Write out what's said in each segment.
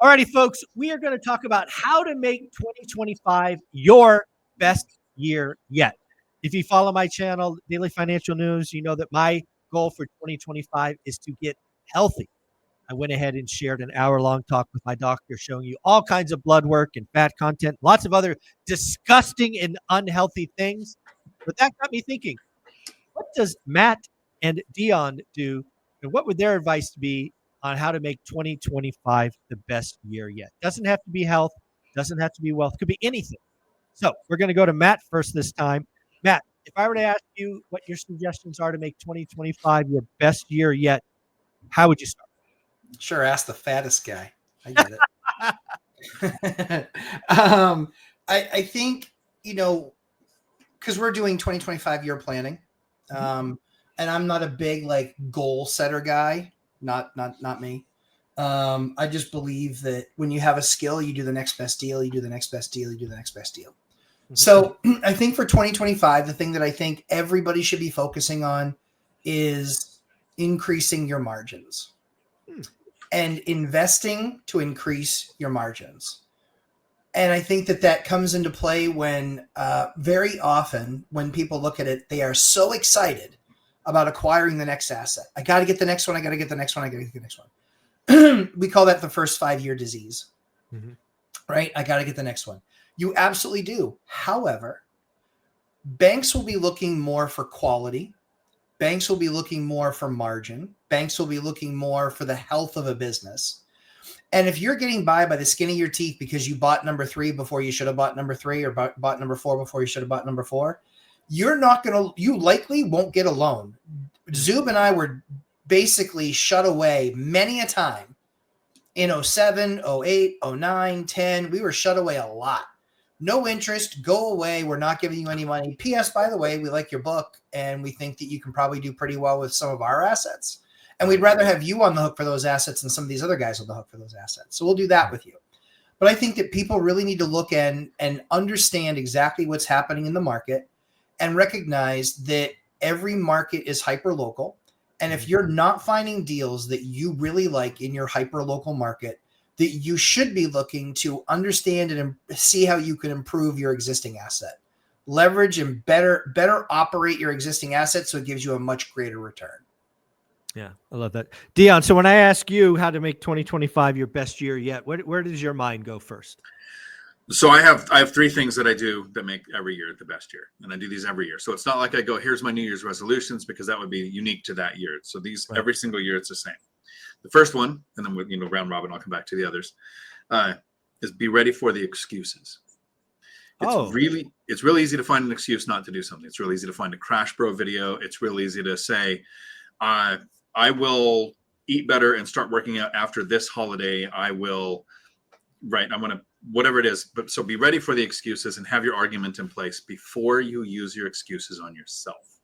Alrighty, folks, we are going to talk about how to make 2025 your best year yet. If you follow my channel, Daily Financial News, you know that my goal for 2025 is to get healthy. I went ahead and shared an hour-long talk with my doctor showing you all kinds of blood work and fat content, lots of other disgusting and unhealthy things. But that got me thinking, what does Matt and Dion do, and what would their advice be on how to make 2025 the best year yet? Doesn't have to be health, doesn't have to be wealth, could be anything. So we're going to go to Matt first this time. Matt, if I were to ask you what your suggestions are to make 2025 your best year yet, how would you start? Sure, ask the fattest guy. I get it. I think, because we're doing 2025 year planning, and I'm not a big like goal setter guy. Not me. I just believe that when you have a skill, you do the next best deal. You do the next best deal. You do the next best deal. So I think for 2025, the thing that I think everybody should be focusing on is increasing your margins and investing to increase your margins. And I think that comes into play when very often when people look at it, they are so excited about acquiring the next asset. I got to get the next one. I got to get the next one. I got to get the next one. We call that the first 5-year disease, right? I got to get the next one. You absolutely do. However, banks will be looking more for quality. Banks will be looking more for margin. Banks will be looking more for the health of a business. And if you're getting by the skin of your teeth because you bought number 3 before you should have bought number 3 or bought number 4 before you should have bought number 4, you likely won't get a loan. Zub and I were basically shut away many a time in 07, 08, 09, 10. We were shut away a lot. No interest, go away. We're not giving you any money. P.S. By the way, we like your book and we think that you can probably do pretty well with some of our assets. And we'd rather have you on the hook for those assets than some of these other guys on the hook for those assets. So we'll do that with you. But I think that people really need to look and understand exactly what's happening in the market and recognize that every market is hyper-local. And if you're not finding deals that you really like in your hyper-local market, that you should be looking to understand and see how you can improve your existing asset. Leverage and better operate your existing asset so it gives you a much greater return. Yeah, I love that. Dion, so when I ask you how to make 2025 your best year yet, where does your mind go first? So I have 3 things that I do that make every year the best year. And I do these every year. So it's not like I go, here's my New Year's resolutions, because that would be unique to that year. So these every single year it's the same. The first one, and then with round robin, I'll come back to the others, is be ready for the excuses. It's really easy to find an excuse not to do something. It's really easy to find a Crash Bro video. It's really easy to say, I will eat better and start working out after this holiday. I'm going to, whatever it is. But so be ready for the excuses and have your argument in place before you use your excuses on yourself.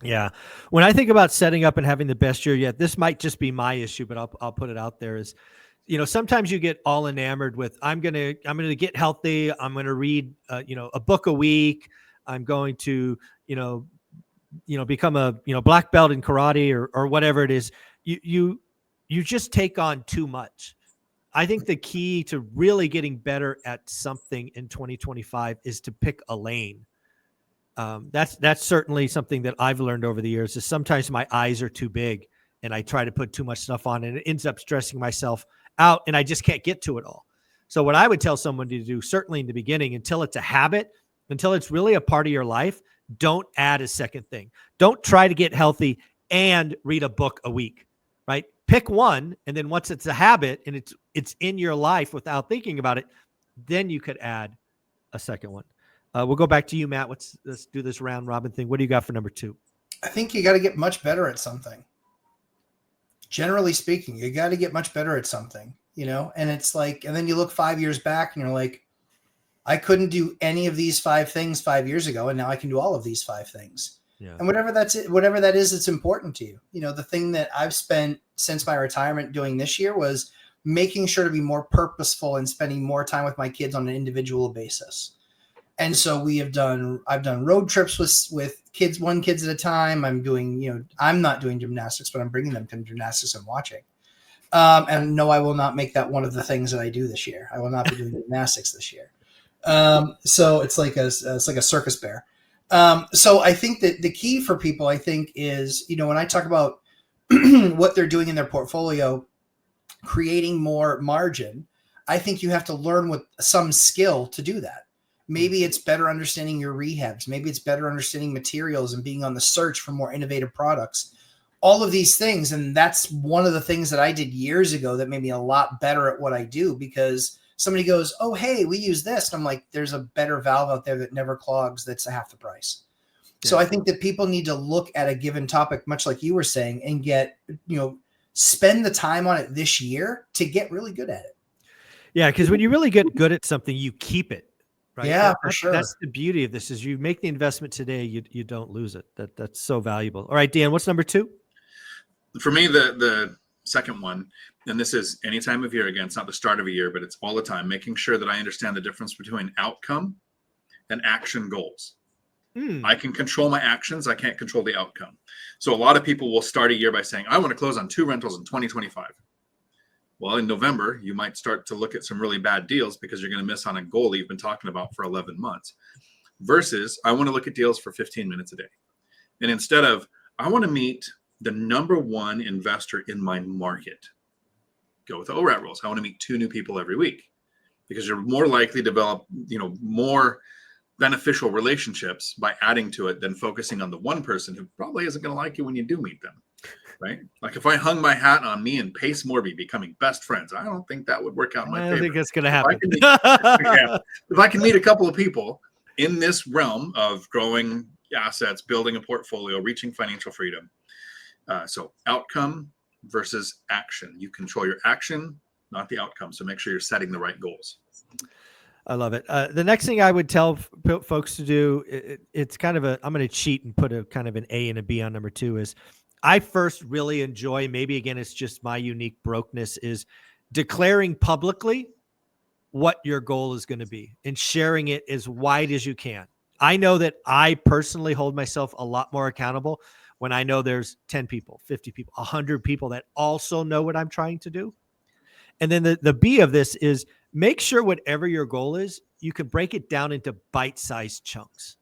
Yeah. When I think about setting up and having the best year yet, this might just be my issue, but I'll put it out there is, sometimes you get all enamored with, I'm going to get healthy. I'm going to read, a book a week. I'm going to, become a, black belt in karate or whatever it is. You just take on too much. I think the key to really getting better at something in 2025 is to pick a lane. That's certainly something that I've learned over the years is sometimes my eyes are too big and I try to put too much stuff on and it ends up stressing myself out and I just can't get to it all. So what I would tell someone to do, certainly in the beginning, until it's a habit, until it's really a part of your life, don't add a second thing. Don't try to get healthy and read a book a week, right? Pick one. And then once it's a habit and it's in your life without thinking about it, then you could add a second one. We'll go back to you, Matt. Let's do this round robin thing. What do you got for number 2? I think you got to get much better at something. Generally speaking, you got to get much better at something, and it's like, and then you look 5 years back and you're like, I couldn't do any of these 5 things 5 years ago. And now I can do all of these 5 things. Yeah. And whatever that is, it's important to you. The thing that I've spent since my retirement doing this year was making sure to be more purposeful and spending more time with my kids on an individual basis. And so I've done road trips with kids, one kids at a time. I'm doing, I'm not doing gymnastics, but I'm bringing them to gymnastics and watching. And no, I will not make that one of the things that I do this year. I will not be doing gymnastics this year. So it's like a circus bear. So I think that the key for people, I think, is, when I talk about what they're doing in their portfolio, creating more margin, I think you have to learn with some skill to do that. Maybe it's better understanding your rehabs. Maybe it's better understanding materials and being on the search for more innovative products. All of these things. And that's one of the things that I did years ago that made me a lot better at what I do, because somebody goes, oh, hey, we use this. And I'm like, there's a better valve out there that never clogs. That's half the price. Yeah. So I think that people need to look at a given topic, much like you were saying, and get, spend the time on it this year to get really good at it. Yeah. Because when you really get good at something, you keep it. Right? Yeah, for sure. That's the beauty of this, is you make the investment today, you don't lose it. That's so valuable. All right, Dan, what's number 2? For me, the second one, and this is any time of year, again, it's not the start of a year, but it's all the time, making sure that I understand the difference between outcome and action goals. I can control my actions. I can't control the outcome. So a lot of people will start a year by saying, I want to close on 2 rentals in 2025. Well, in November, you might start to look at some really bad deals because you're going to miss on a goal that you've been talking about for 11 months. Versus, I want to look at deals for 15 minutes a day. And instead of, I want to meet the number 1 investor in my market, go with the ORAT rules. I want to meet 2 new people every week, because you're more likely to develop, more beneficial relationships by adding to it than focusing on the one person who probably isn't going to like you when you do meet them. Right? Like if I hung my hat on me and Pace Morby becoming best friends, I don't think that would work out in my favor. I don't think that's going to happen. If I can meet a couple of people in this realm of growing assets, building a portfolio, reaching financial freedom. So outcome versus action. You control your action, not the outcome. So make sure you're setting the right goals. I love it. The next thing I would tell folks to do, it's kind of I'm going to cheat and put a kind of an A and a B on number 2, is I first really enjoy, maybe again, it's just my unique brokenness, is declaring publicly what your goal is going to be and sharing it as wide as you can. I know that I personally hold myself a lot more accountable when I know there's 10 people, 50 people, 100 people that also know what I'm trying to do. And then the B of this is make sure whatever your goal is, you can break it down into bite-sized chunks.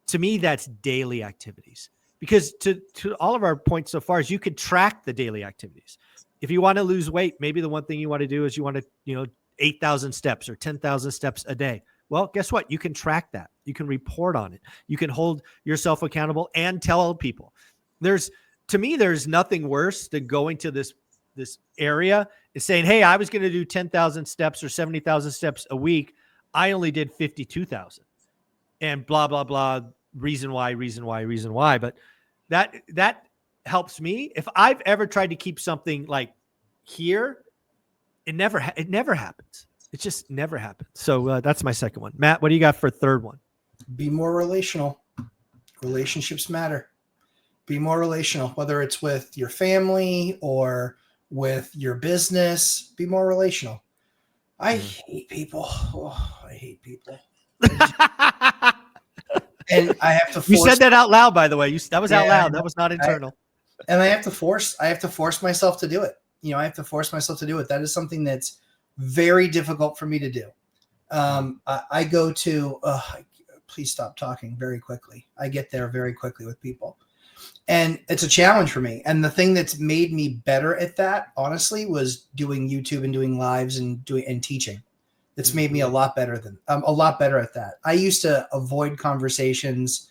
To me, that's daily activities. Because to all of our points so far is you could track the daily activities. If you want to lose weight, maybe the one thing you want to do is you want to, 8,000 steps or 10,000 steps a day. Well, guess what? You can track that. You can report on it. You can hold yourself accountable and tell people. To me, there's nothing worse than going to this area and saying, hey, I was going to do 10,000 steps or 70,000 steps a week. I only did 52,000 and blah, blah, blah. Reason why. But that helps me. If I've ever tried to keep something like here, it never happens. It just never happens. So that's my second one. Matt, what do you got for third one? Be more relational. Relationships matter. Be more relational, whether it's with your family or with your business. Be more relational. I hate people. Oh, I hate people. And I have to force. You said that out loud, by the way. That was out loud. That was not internal. I have to force myself to do it. I have to force myself to do it. That is something that's very difficult for me to do. I go to, please stop talking very quickly. I get there very quickly with people. And it's a challenge for me. And the thing that's made me better at that, honestly, was doing YouTube and doing lives and teaching. It's made me a lot better at that. I used to avoid conversations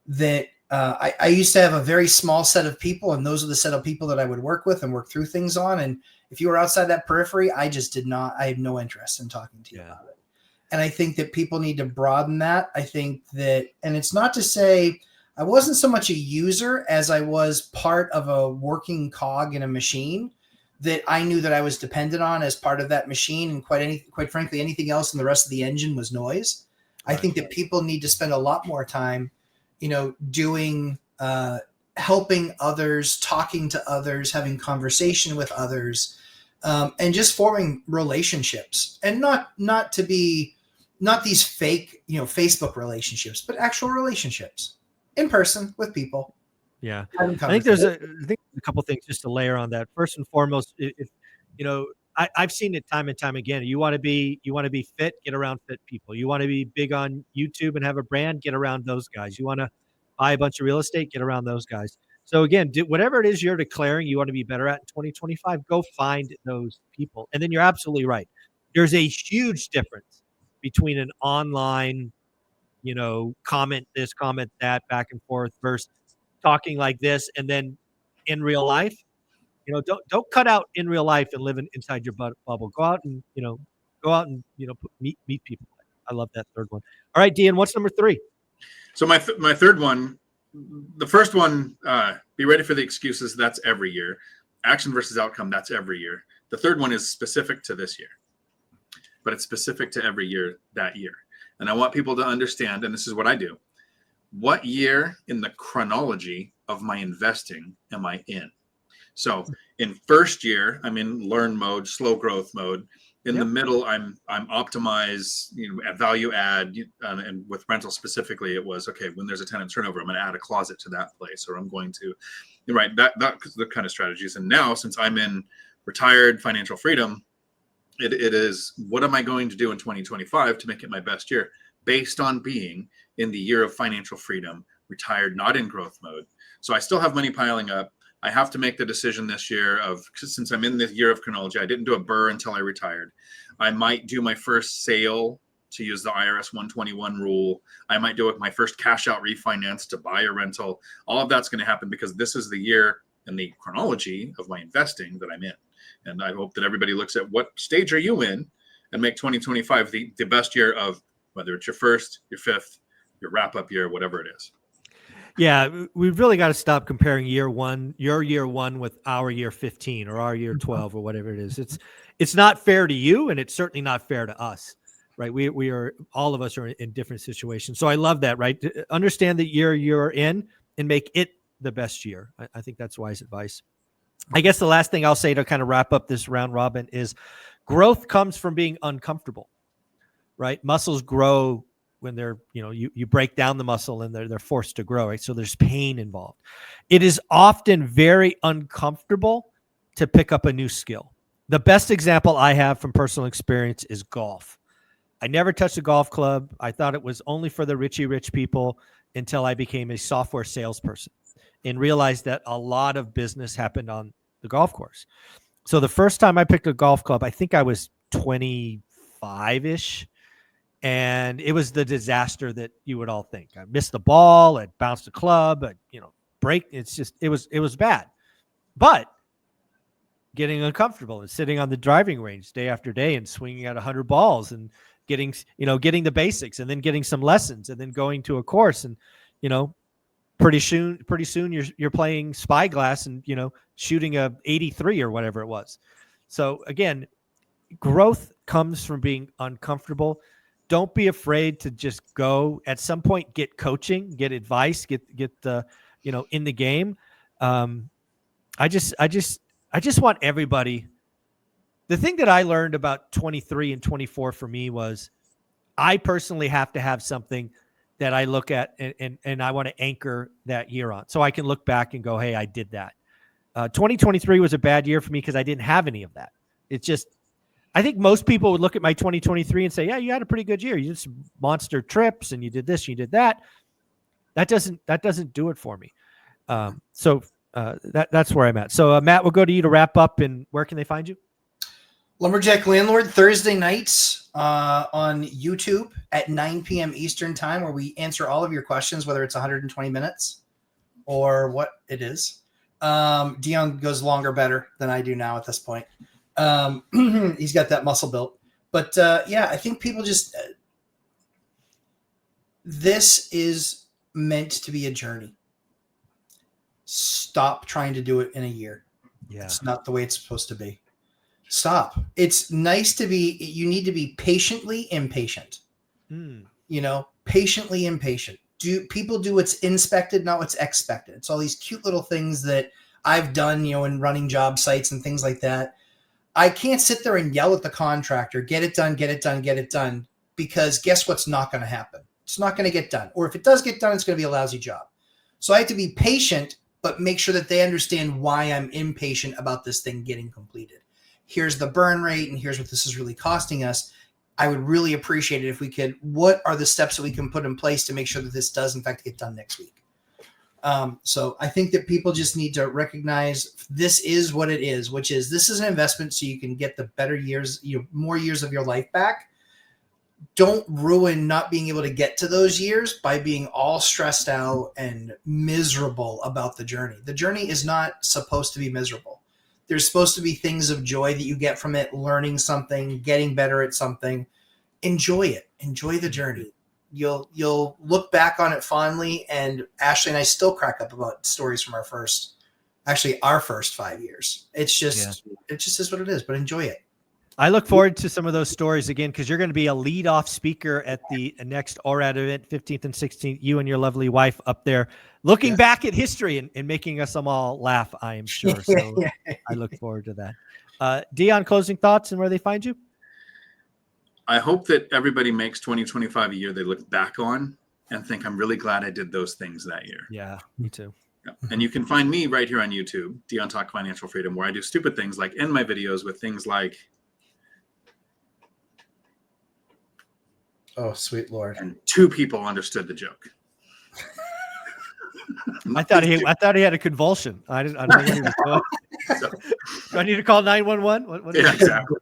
that I used to have a very small set of people, and those are the set of people that I would work with and work through things on. And if you were outside that periphery, I had no interest in talking to you about it. And I think that people need to broaden that. I think that, and it's not to say I wasn't so much a user as I was part of a working cog in a machine that I knew that I was dependent on as part of that machine. And quite frankly, anything else in the rest of the engine was noise. Right. I think that people need to spend a lot more time, doing, helping others, talking to others, having conversation with others, and just forming relationships, and not these fake, Facebook relationships, but actual relationships in person with people. Yeah. I think there's a couple things just to layer on that. First and foremost, if you know, I've seen it time and time again. You want to be fit, get around fit people. You want to be big on YouTube and have a brand, get around those guys. You want to buy a bunch of real estate, get around those guys. So again, whatever it is you're declaring you want to be better at in 2025, go find those people. And then you're absolutely right. There's a huge difference between an online, comment this, comment that, back and forth versus talking like this, and then in real life, don't cut out in real life and live inside your bubble. Go out and meet people. I love that third one. All right, Dion, what's number 3? So my third one, the first one, be ready for the excuses. That's every year. Action versus outcome. That's every year. The third one is specific to this year, but it's specific to every year that year. And I want people to understand, and this is what I do. What year in the chronology of my investing am I in? So in first year, I'm in learn mode, slow growth mode. In the middle, I'm optimize, value add, and with rental specifically, it was okay. When there's a tenant turnover, I'm going to add a closet to that place, or I'm going to, that's the kind of strategies. And now, since I'm in retired financial freedom, it is what am I going to do in 2025 to make it my best year, based on being in the year of financial freedom, retired, not in growth mode. So I still have money piling up. I have to make the decision this year since I'm in the year of chronology, I didn't do a BRRRR until I retired. I might do my first sale to use the IRS 121 rule. I might do my first cash out refinance to buy a rental. All of that's going to happen because this is the year in the chronology of my investing that I'm in. And I hope that everybody looks at what stage are you in and make 2025 the best year of whether it's your first, your fifth, your wrap up year, whatever it is. Yeah, we've really got to stop comparing your year one with our year 15 or our year 12 or whatever it is. It's not fair to you, and it's certainly not fair to us, right? We are, all of us are in different situations. So I love that, right? Understand the year you're in and make it the best year. I think that's wise advice. I guess the last thing I'll say to kind of wrap up this round robin is growth comes from being uncomfortable, right? Muscles grow when they're, you break down the muscle and they're forced to grow, right? So there's pain involved. It is often very uncomfortable to pick up a new skill. The best example I have from personal experience is golf. I never touched a golf club. I thought it was only for the rich people until I became a software salesperson and realized that a lot of business happened on the golf course. So the first time I picked a golf club, I think I was 25-ish. And it was the disaster that you would all think. I missed the ball, I bounced the club, break. It was bad. But getting uncomfortable and sitting on the driving range day after day and swinging at 100 balls and getting the basics and then getting some lessons and then going to a course and, pretty soon you're playing Spyglass and, shooting a 83 or whatever it was. So again, growth comes from being uncomfortable. Don't be afraid to just go. At some point, get coaching, get advice, get the, in the game. I just want everybody. The thing that I learned about 23 and 24 for me was I personally have to have something that I look at and I want to anchor that year on. So I can look back and go, hey, I did that. 2023 was a bad year for me because I didn't have any of that. It's just, I think most people would look at my 2023 and say, yeah, you had a pretty good year. You did some monster trips and you did this, you did that. That doesn't do it for me. So that's where I'm at. So Matt, we'll go to you to wrap up, and where can they find you? Lumberjack Landlord Thursday nights on YouTube at 9 p.m. Eastern time, where we answer all of your questions, whether it's 120 minutes or what it is. Dion goes longer better than I do now at this point. He's got that muscle built, but I think people just this is meant to be a journey. Stop trying to do it in a year. Yeah, it's not the way it's supposed to be. Stop. It's nice to be. You need to be patiently impatient. Patiently impatient. People do what's inspected, not what's expected. It's all these cute little things that I've done, in running job sites and things like that. I can't sit there and yell at the contractor, get it done, because guess what's not going to happen? It's not going to get done. Or if it does get done, it's going to be a lousy job. So I have to be patient, but make sure that they understand why I'm impatient about this thing getting completed. here's the burn rate and here's what this is really costing us. I would really appreciate it if we could, what are the steps that we can put in place to make sure that this does in fact get done next week? So I think that people just need to recognize this is what it is, which is this is an investment so you can get the better years, more years of your life back. Don't ruin not being able to get to those years by being all stressed out and miserable about the journey. The journey is not supposed to be miserable. There's supposed to be things of joy that you get from it, learning something, getting better at something. Enjoy it. Enjoy the journey. You'll look back on it fondly, and Ashley and I still crack up about stories from our first 5 years. It's just it just is what it is, but enjoy it. I look forward to some of those stories again, because you're going to be a lead-off speaker at the next ORAD event, 15th and 16th. You and your lovely wife up there looking back at history and making us all laugh, I am sure. So I look forward to that. Dion, closing thoughts and where they find you? I hope that everybody makes 2025 a year they look back on and think, I'm really glad I did those things that year. Yeah, me too. Yeah. And you can find me right here on YouTube, Dion Talk Financial Freedom, where I do stupid things like end my videos with things like, oh, sweet Lord. And 2 people understood the joke. I thought he had a convulsion. I don't know what he was doing. So, do I need to call 911? What yeah, exactly.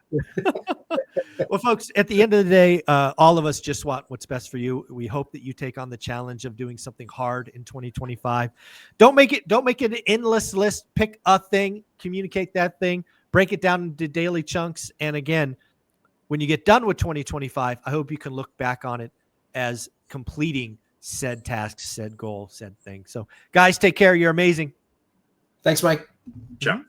Well, folks, at the end of the day, all of us just want what's best for you. We hope that you take on the challenge of doing something hard in 2025. Don't make it an endless list. Pick a thing, communicate that thing, break it down into daily chunks. And again, when you get done with 2025, I hope you can look back on it as completing said task, said goal, said thing. So guys, take care. You're amazing. Thanks, Mike. Ciao.